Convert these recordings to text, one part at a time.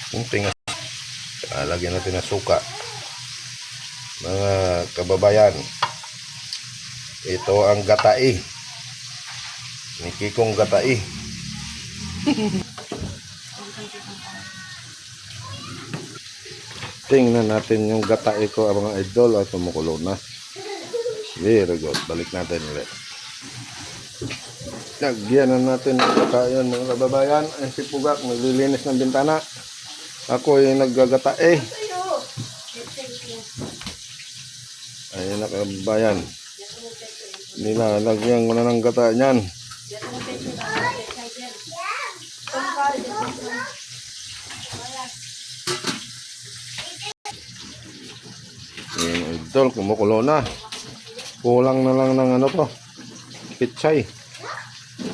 Kunting lagyan natin ng suka. Mga kababayan, ito ang gatai ni Kikong Gatai. Tingnan natin yung gatai ko mga idol at tumukulo na. Very good. Balik natin ulit. Lagyan na natin ng gatai mga kababayan. Ay si Pugak naglilinis ng bintana. Ako ay naggagatai. Ayan na kabayan. Nilalagyan ko na ng gata niyan. Ayan idol, kumukulo na. Kulang na lang ng ano to, pichay.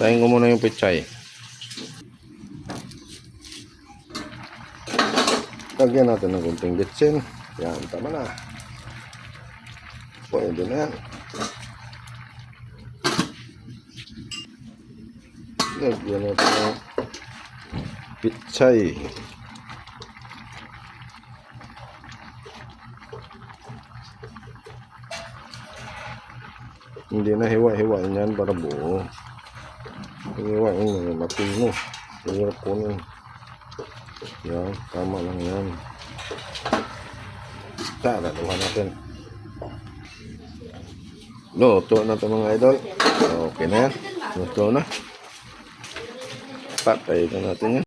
Tayin ko muna yung pichay. Lagyan natin ng kunting bitsin. Yan, tama na. Pwede na yan. Lagyan natin ng pichay. Hindi na hiwa-hiwain yan para buo. Hiwain mo, matino. Hirap kunin. Yan, tama lang yan. Tara, luha natin. Luto na ito mga idol. Okay na yan. Luto na. Patay na natin yan.